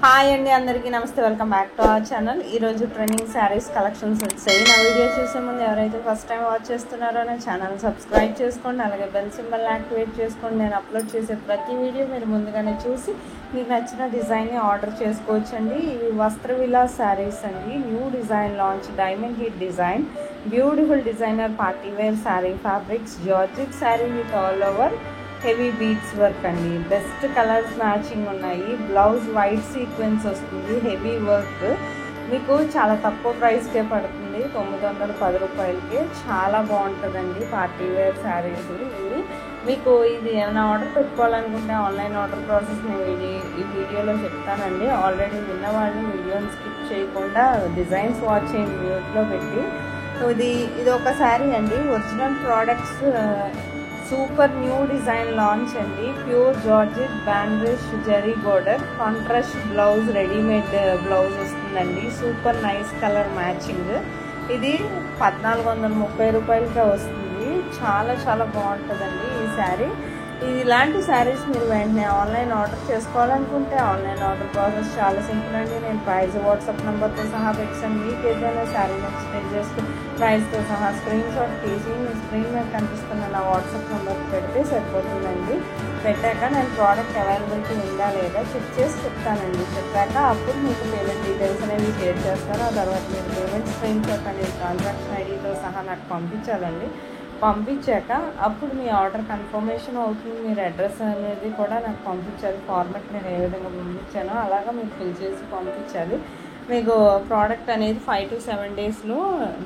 Hi అండి, అందరికీ నమస్తే. Welcome back to our channel. ఈరోజు ట్రెండింగ్ శారీస్ కలెక్షన్స్ వచ్చాయి. నా వీడియో చూసే ముందు ఎవరైతే ఫస్ట్ టైం వాచ్ చేస్తున్నారో నా ఛానల్ సబ్స్క్రైబ్ చేసుకోండి, అలాగే బెల్ సింబల్ యాక్టివేట్ చేసుకోండి. నేను అప్లోడ్ చేసే ప్రతి వీడియో మీరు ముందుగానే చూసి మీకు నచ్చిన డిజైన్ని ఆర్డర్ చేసుకోవచ్చండి. ఇవి వస్త్ర విలాస్ శారీస్ అండి. New design launch diamond heat design, beautiful designer party wear saree fabrics, georgette saree with all over heavy beads work అండి. బెస్ట్ కలర్స్ మ్యాచింగ్ ఉన్నాయి. బ్లౌజ్ వైట్ సీక్వెన్స్ వస్తుంది, హెవీ వర్క్. మీకు చాలా తక్కువ ప్రైస్కే పడుతుంది, 910 రూపాయలకి. చాలా బాగుంటుందండి పార్టీ వేర్ శారీస్ ఇవి. మీకు ఇది ఏమైనా ఆర్డర్ పెట్టుకోవాలనుకుంటే ఆన్లైన్ ఆర్డర్ ప్రాసెస్ నేను ఈ వీడియోలో చెప్తానండి. ఆల్రెడీ విన్న వాళ్ళు వీడియోని స్కిప్ చేయకుండా డిజైన్స్ వాచ్ చేయండి మ్యూట్లో పెట్టి. ఇది ఒక శారీ అండి. Original products super new design launch అండి. ప్యూర్ జార్జెట్ బ్యాండ్రిష్ zari border, contrast blouse, readymade blouse వస్తుందండి. Super nice colour matching. ఇది 1430 రూపాయలకే వస్తుంది. చాలా చాలా బాగుంటుందండి ఈ శారీ. ఇలాంటి శారీస్ మీరు వెంటనే ఆన్లైన్ ఆర్డర్ చేసుకోవాలనుకుంటే ఆన్లైన్ ఆర్డర్ ప్రాసెస్ చాలా సింపుల్ అండి. నేను ప్రైస్ వాట్సాప్ నెంబర్తో సహా పెట్టాను. మీకు ఏదైనా శారీ నచ్చితే జస్ట్ ప్రైస్తో సహా స్క్రీన్ షాట్ తీసి మీ స్క్రీన్ మీద కనిపిస్తున్న నా వాట్సాప్ నెంబర్కి పెడితే సరిపోతుందండి. పెట్టాక నేను ప్రోడక్ట్ అవైలబిలిటీ ఉందా లేదా చెక్ చేసి చెప్తానండి. చెప్పాక అప్పుడు మీకు పేమెంట్ డీటెయిల్స్ అనేవి షేర్ చేస్తాను. ఆ తర్వాత మీరు పేమెంట్ స్క్రీన్ షాట్ అనేది ట్రాన్సాక్షన్ ఐడితో సహా నాకు పంపించాలండి. పంపించాక అప్పుడు మీ ఆర్డర్ కన్ఫర్మేషన్ అవుతుంది. మీరు అడ్రస్ అనేది కూడా నాకు పంపించాలి. ఫార్మెట్ నేను ఏ విధంగా పంపించానో అలాగా మీరు ఫిల్ చేసి పంపించాలి. మీకు ప్రోడక్ట్ అనేది 5 to 7 డేస్లో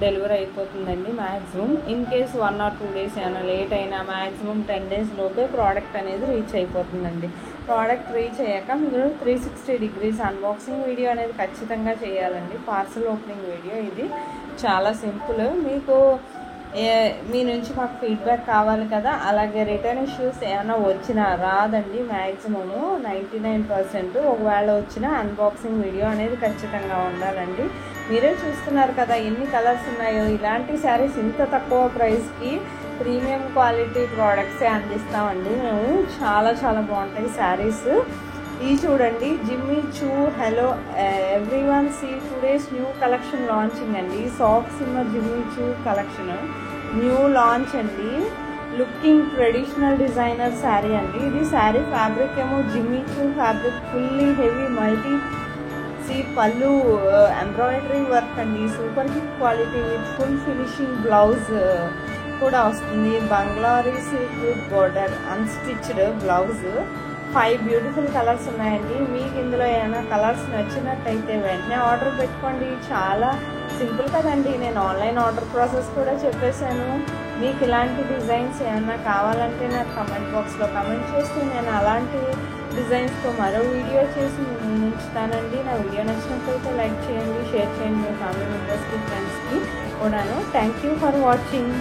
డెలివరీ అయిపోతుందండి maximum. In case 1 or 2 days ఏమైనా లేట్ అయినా మ్యాక్సిమం 10 డేస్ లోపే ప్రోడక్ట్ అనేది రీచ్ అయిపోతుందండి. ప్రోడక్ట్ రీచ్ అయ్యాక మీరు 360 degrees అన్బాక్సింగ్ వీడియో అనేది ఖచ్చితంగా చేయాలండి. పార్సల్ ఓపెనింగ్ వీడియో ఇది. చాలా సింపుల్. మీకు మీ నుంచి మాకు ఫీడ్బ్యాక్ కావాలి కదా. అలాగే రిటర్న్ ఇష్యూస్ ఏమైనా వచ్చినా రాదండి. మ్యాక్సిమము 99%. ఒకవేళ వచ్చిన అన్బాక్సింగ్ వీడియో అనేది ఖచ్చితంగా ఉండాలండి. మీరే చూస్తున్నారు కదా ఎన్ని కలర్స్ ఉన్నాయో. ఇలాంటి శారీస్ ఇంత తక్కువ ప్రైస్కి ప్రీమియం క్వాలిటీ ప్రోడక్ట్సే అందిస్తామండి మేము. చాలా చాలా బాగుంటాయి శారీస్. ఈ చూడండి, Jimmy Choo hello everyone see today's new collection launching అండి. Soft shimmer Jimmy Choo collection new launch అండి. లుకింగ్ ట్రెడిషనల్ డిజైనర్ శారీ అండి. ఇది శారీ ఫ్యాబ్రిక్ ఏమో Jimmy Choo fabric, fully heavy multi పళ్ళు ఎంబ్రాయిడరీ వర్క్ అండి. Super hit quality with full finishing blouse కూడా వస్తుంది. బంగ్లారీ silk with border, unstitched blouse. 5 beautiful colours ఉన్నాయండి. మీకు ఇందులో ఏమైనా కలర్స్ నచ్చినట్టయితే వెంటనే ఆర్డర్ పెట్టుకోండి. చాలా సింపుల్ కదండి. నేను ఆన్లైన్ ఆర్డర్ ప్రాసెస్ కూడా చెప్పేశాను. మీకు ఇలాంటి డిజైన్స్ ఏమైనా కావాలంటే నాకు కమెంట్ బాక్స్లో కమెంట్ చేస్తే నేను అలాంటి డిజైన్స్తో మరో వీడియో చేసి నేను ఉంచుతానండి. నా వీడియో నచ్చినట్లయితే లైక్ చేయండి, షేర్ చేయండి మీ ఫ్యామిలీ మెంబర్స్కి, ఫ్రెండ్స్కి కూడాను. Thank you for watching.